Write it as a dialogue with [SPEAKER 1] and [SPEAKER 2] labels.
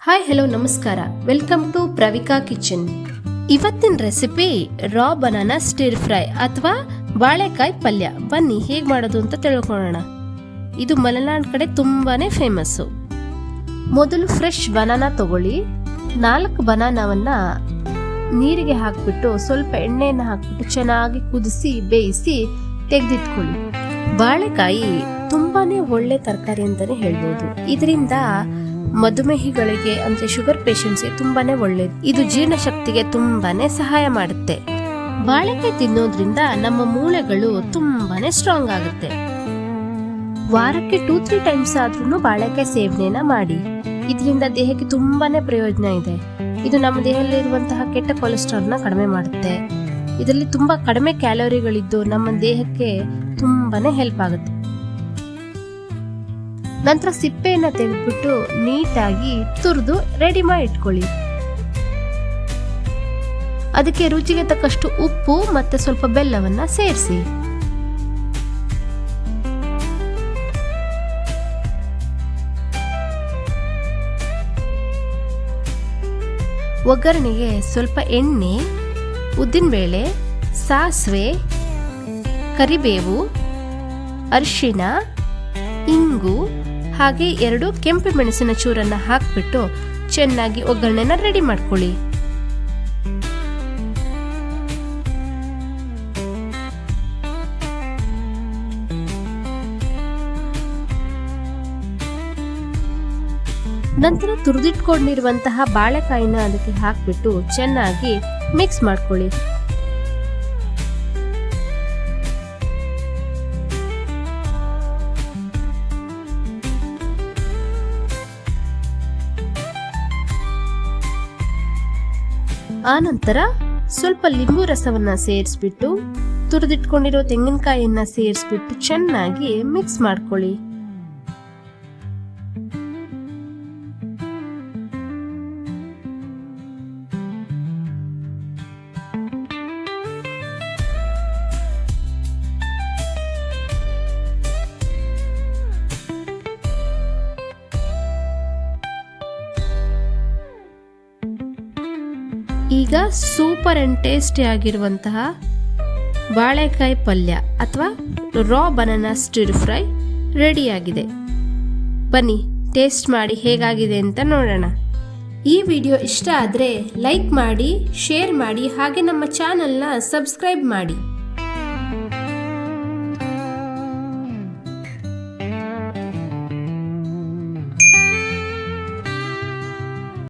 [SPEAKER 1] Hi hello ನಮಸ್ಕಾರ, welcome to ಪ್ರವಿಕಾ kitchen. ಇವತ್ತಿನ recipe ರಾ banana stir fry ಅಥವಾ ಬಾಳೆಕಾಯಿ ಪಲ್ಯ. ಬನ್ನಿ ಹೇಗೆ ಮಾಡೋದು ಅಂತ ತಿಳ್ಕೊಳ್ಳೋಣ. ಇದು ಮಲೆನಾಡು ಕಡೆ ತುಂಬಾನೇ ಫೇಮಸ್ಸು. ಮೊದಲು ಫ್ರೆಶ್ ಬನಾನಾ ತಗೊಳ್ಳಿ. 4 ಬನಾನಾವನ್ನ ನೀರಿಗೆ ಹಾಕ್ಬಿಟ್ಟು ಸ್ವಲ್ಪ ಎಣ್ಣೆಯನ್ನು ಹಾಕ್ಬಿಟ್ಟು ಚೆನ್ನಾಗಿ ಕುದಿಸಿ ಬೇಯಿಸಿ ತೆಗೆದಿಟ್ಕೊಳ್ಳಿ. ಬಾಳೆಕಾಯಿ ತುಂಬಾನೇ ಒಳ್ಳೆ ತರಕಾರಿ ಅಂತಾನೆ ಹೇಳ್ಬೋದು. ಇದರಿಂದ ಮಧುಮೇಹಿಗಳಿಗೆ ಅಂದ್ರೆ ಶುಗರ್ ಪೇಷಂಟ್ಸ್ಗೆ ತುಂಬಾನೇ ಒಳ್ಳೇದು. ಇದು ಜೀರ್ಣಶಕ್ತಿಗೆ ತುಂಬಾನೇ ಸಹಾಯ ಮಾಡುತ್ತೆ. ಬಾಳೆಕಾಯಿ ತಿನ್ನೋದ್ರಿಂದ ನಮ್ಮ ಮೂಳೆಗಳು ತುಂಬಾನೇ ಸ್ಟ್ರಾಂಗ್ ಆಗುತ್ತೆ. ವಾರಕ್ಕೆ 2-3 ಟೈಮ್ಸ್ ಆದ್ರೂ ಬಾಳೆಕಾಯಿ ಸೇವನೆನ ಮಾಡಿ. ಇದರಿಂದ ದೇಹಕ್ಕೆ ತುಂಬಾನೇ ಪ್ರಯೋಜನ ಇದೆ. ಇದು ನಮ್ಮ ದೇಹದಲ್ಲಿ ಇರುವಂತಹ ಕೆಟ್ಟ ಕೊಲೆಸ್ಟ್ರಾಲ್ನ ಕಡಿಮೆ ಮಾಡುತ್ತೆ. ಇದರಲ್ಲಿ ತುಂಬಾ ಕಡಿಮೆ ಕ್ಯಾಲೋರಿಗಳಿದ್ದು ನಮ್ಮ ದೇಹಕ್ಕೆ ತುಂಬಾನೇ ಹೆಲ್ಪ್ ಆಗುತ್ತೆ. ನಂತರ ಸಿಪ್ಪೆಯನ್ನು ತೆಗೆದ್ಬಿಟ್ಟು ನೀಟಾಗಿ ತುರಿದು ರೆಡಿ ಮಾಡಿ ಇಟ್ಕೊಳ್ಳಿ. ಅದಕ್ಕೆ ರುಚಿಗೆ ತಕ್ಕಷ್ಟು ಉಪ್ಪು ಮತ್ತೆ ಸ್ವಲ್ಪ ಬೆಲ್ಲವನ್ನ ಸೇರಿಸಿ. ಒಗ್ಗರಣೆಗೆ ಸ್ವಲ್ಪ ಎಣ್ಣೆ, ಉದ್ದಿನಬೇಳೆ, ಸಾಸಿವೆ, ಕರಿಬೇವು, ಅರಿಶಿಣ, ಇಂಗು ಹಾಗೆ 2 ಕೆಂಪು ಮೆಣಸಿನ ಚೂರನ್ನ ಹಾಕ್ಬಿಟ್ಟು ಚೆನ್ನಾಗಿ ಒಗ್ಗರಣೆನ ರೆಡಿ ಮಾಡ್ಕೊಳ್ಳಿ. ನಂತರ ತುರಿದಿಟ್ಕೊಂಡಿರುವಂತಹ ಬಾಳೆಕಾಯಿನ ಅದಕ್ಕೆ ಹಾಕ್ಬಿಟ್ಟು ಚೆನ್ನಾಗಿ ಮಿಕ್ಸ್ ಮಾಡ್ಕೊಳ್ಳಿ. ಆನಂತರ ಸ್ವಲ್ಪ ಲಿಂಬು ರಸವನ್ನ ಸೇರಿಸ್ಬಿಟ್ಟು ತುರಿದಿಟ್ಕೊಂಡಿರೋ ತೆಂಗಿನಕಾಯಿಯನ್ನ ಸೇರಿಸ್ಬಿಟ್ಟು ಚೆನ್ನಾಗಿ ಮಿಕ್ಸ್ ಮಾಡ್ಕೊಳ್ಳಿ. ಈಗ ಸೂಪರ್ ಅಂಡ್ ಟೇಸ್ಟಿ ಆಗಿರುವಂತಹ ಬಾಳೆಕಾಯಿ ಪಲ್ಯ ಅಥವಾ ರಾ ಬನಾನಾ ಸ್ಟಿರ್ ಫ್ರೈ ರೆಡಿಯಾಗಿದೆ. ಬನ್ನಿ ಟೇಸ್ಟ್ ಮಾಡಿ ಹೇಗಾಗಿದೆ ಅಂತ ನೋಡೋಣ. ಈ ವಿಡಿಯೋ ಇಷ್ಟ ಆದರೆ ಲೈಕ್ ಮಾಡಿ, ಶೇರ್ ಮಾಡಿ, ಹಾಗೆ ನಮ್ಮ ಚಾನಲ್ನ ಸಬ್ಸ್ಕ್ರೈಬ್ ಮಾಡಿ.